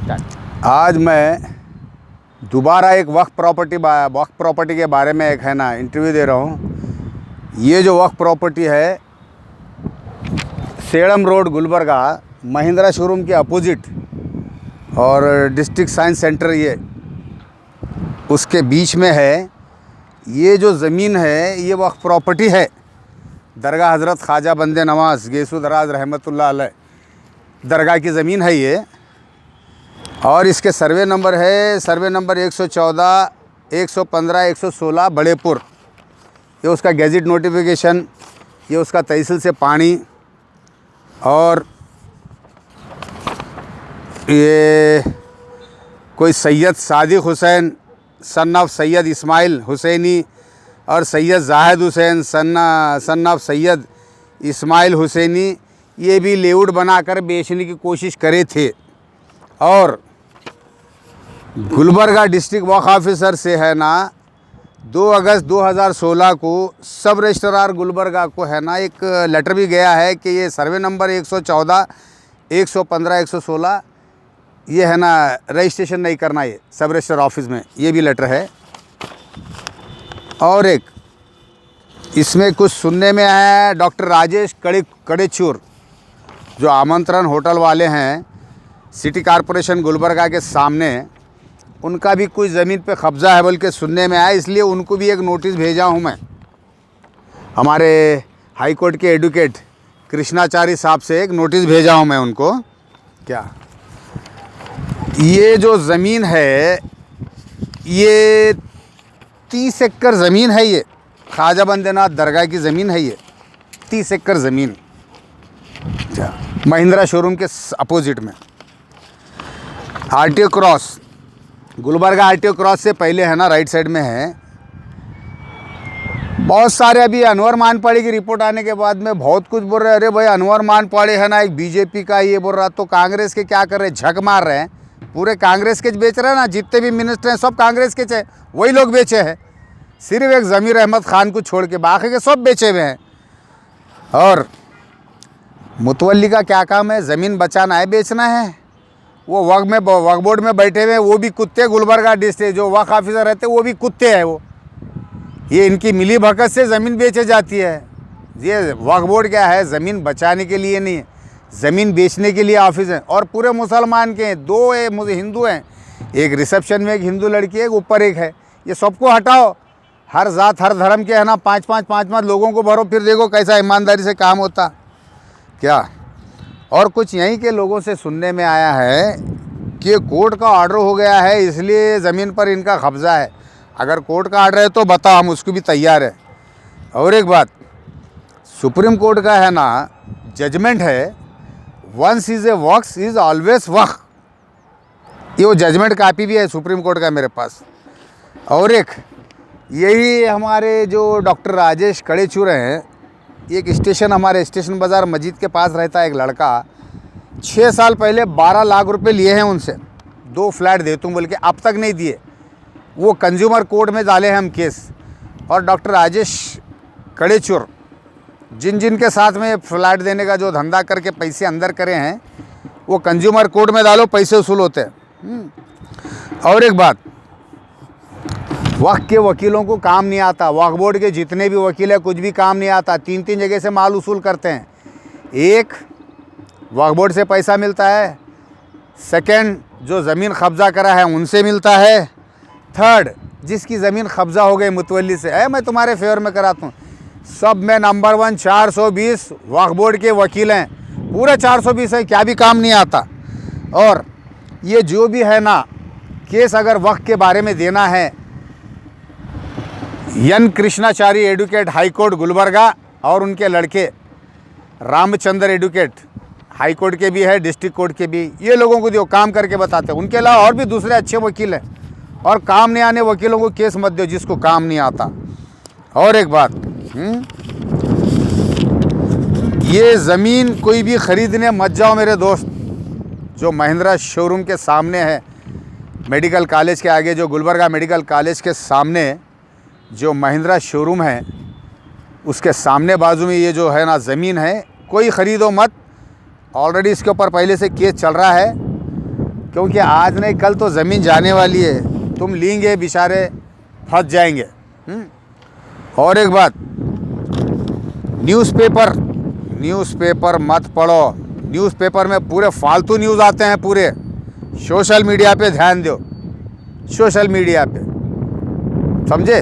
Start. आज मैं दोबारा एक वक्फ प्रॉपर्टी के बारे में एक है ना इंटरव्यू दे रहा हूँ। ये जो वक्फ प्रॉपर्टी है सेड़म रोड गुलबर्गा महिंद्रा शोरूम के अपोजिट और डिस्ट्रिक्ट साइंस सेंटर ये उसके बीच में है। ये जो ज़मीन है ये वक्फ प्रॉपर्टी है। दरगाह हज़रत ख्वाजा बंदे नवाज़ गेसु दराज रहमतुल्लाह अलैह दरगाह की ज़मीन है ये। और इसके सर्वे नंबर है 114, 115, 116 बड़ेपुर। ये उसका गैजेट नोटिफिकेशन, ये उसका तहसील से पानी, और ये कोई सैयद सादिक हुसैन सन ऑफ सैयद इस्माइल हुसैनी और सैयद जाहिद हुसैन सन ऑफ सैयद इस्माइल हुसैनी, ये भी लेआउट बनाकर बेचने की कोशिश करे थे। और गुलबर्गा डिस्ट्रिक्ट वक्फ ऑफिसर से है ना 2 अगस्त 2016 को सब रजिस्ट्रार गुलबर्गा को है ना एक लेटर भी गया है कि ये सर्वे नंबर 114, 115, 116 ये है ना रजिस्ट्रेशन नहीं करना ये सब रजिस्ट्रार ऑफिस में, ये भी लेटर है। और एक इसमें कुछ सुनने में आया है डॉक्टर राजेश कड़ेचूर जो आमंत्रण होटल वाले हैं सिटी कॉरपोरेशन गुलबर्गा के सामने, उनका भी कुछ ज़मीन पे कब्ज़ा है बोल के सुनने में आया। इसलिए उनको भी एक नोटिस भेजा हूँ मैं हमारे हाई कोर्ट के एडवोकेट कृष्णाचारी साहब से एक नोटिस भेजा हूँ मैं उनको। क्या ये जो ज़मीन है ये 30 एकड़ ज़मीन है। ये ख्वाजा बंदेनाथ दरगाह की ज़मीन है। ये 30 एकड़ ज़मीन महिंद्रा शोरूम के अपोजिट में RTO cross Gulbarga RTO cross से पहले है ना राइट साइड में है। बहुत सारे अभी अनवर मानपाड़ी की रिपोर्ट आने के बाद में बहुत कुछ बोल रहे हैं। अरे भाई अनवर मानपाड़ी है ना एक बीजेपी का ये बोल रहा, तो कांग्रेस के क्या कर रहे हैं, झक मार रहे हैं। पूरे कांग्रेस के बेच रहे हैं ना, जितने भी मिनिस्टर हैं सब कांग्रेस के चे वही लोग बेचे हैं। सिर्फ एक ज़मीर अहमद खान को छोड़ के बाकी के सब बेचे हुए हैं। और मुतवल्ली का क्या काम है, ज़मीन बचाना है बेचना है। वो वक्फ बोर्ड में बैठे हुए वो भी कुत्ते, गुलबर्गा डिस्ट्रिक्ट जो वक्फ ऑफिसर रहते हैं वो भी कुत्ते हैं। वो ये इनकी मिली भगत से ज़मीन बेची जाती है। ये वक्फ बोर्ड क्या है, ज़मीन बचाने के लिए नहीं है, ज़मीन बेचने के लिए ऑफिस है। और पूरे मुसलमान के हैं, 2 हिंदू हैं, एक रिसेप्शन में एक हिंदू लड़की है, एक ऊपर एक है। ये सबको हटाओ, हर जात हर धर्म के है ना 5-5 लोगों को भरो, फिर देखो कैसा ईमानदारी से काम होता क्या। और कुछ यहीं के लोगों से सुनने में आया है कि कोर्ट का ऑर्डर हो गया है इसलिए ज़मीन पर इनका कब्ज़ा है। अगर कोर्ट का ऑर्डर है तो बताओ, हम उसको भी तैयार है। और एक बात, सुप्रीम कोर्ट का है ना जजमेंट है, once is a waqf is always waqf. ये वो जजमेंट कापी भी है सुप्रीम कोर्ट का मेरे पास। और एक यही हमारे जो डॉक्टर राजेश कड़ेचूर हैं, एक स्टेशन हमारे स्टेशन बाज़ार मस्जिद के पास रहता है एक लड़का, 6 साल पहले 12 लाख रुपए लिए हैं उनसे, 2 फ्लैट दे तुम बोल के, अब तक नहीं दिए। वो कंज्यूमर कोर्ट में डाले हैं हम केस। और डॉक्टर राजेश कड़ेचूर जिन के साथ में फ्लैट देने का जो धंधा करके पैसे अंदर करे हैं वो कंज्यूमर कोर्ट में डालो, पैसे वसूल होते हैं। और एक बात, वक्फ के वकीलों को काम नहीं आता, वक्फ बोर्ड के जितने भी वकील हैं कुछ भी काम नहीं आता। 3 जगह से माल वसूल करते हैं। एक, वक्फ बोर्ड से पैसा मिलता है। सेकंड, जो ज़मीन कब्ज़ा करा है उनसे मिलता है। थर्ड, जिसकी ज़मीन कब्ज़ा हो गई मुतवल्ली से, है मैं तुम्हारे फेवर में कराता हूँ, सब में नंबर 1 420 वक्फ बोर्ड के वकील हैं, पूरे 420 है, क्या भी काम नहीं आता। और ये जो भी है ना केस अगर वक्फ के बारे में देना है, N Krishnachari advocate high court Gulbarga और उनके लड़के रामचंद्र एडवोकेट हाई कोर्ट के भी है, डिस्ट्रिक्ट कोर्ट के भी, ये लोगों को जो काम करके बताते हैं। उनके अलावा और भी दूसरे अच्छे वकील हैं। और काम नहीं आने वकीलों को केस मत दो जिसको काम नहीं आता। और एक बात, ये ज़मीन कोई भी ख़रीदने मत जाओ मेरे दोस्त। जो महिंद्रा शोरूम के सामने है, मेडिकल कॉलेज के आगे, जो गुलबर्गा मेडिकल कॉलेज के सामने जो महिंद्रा शोरूम है उसके सामने बाजू में ये जो है ना ज़मीन है, कोई ख़रीदो मत। ऑलरेडी इसके ऊपर पहले से केस चल रहा है क्योंकि आज नहीं कल तो ज़मीन जाने वाली है, तुम लेंगे बेचारे फंस जाएंगे। और एक बात, न्यूज़पेपर मत पढ़ो। न्यूज़पेपर में पूरे फालतू न्यूज़ आते हैं, पूरे सोशल मीडिया पे ध्यान दो, सोशल मीडिया पे, समझे।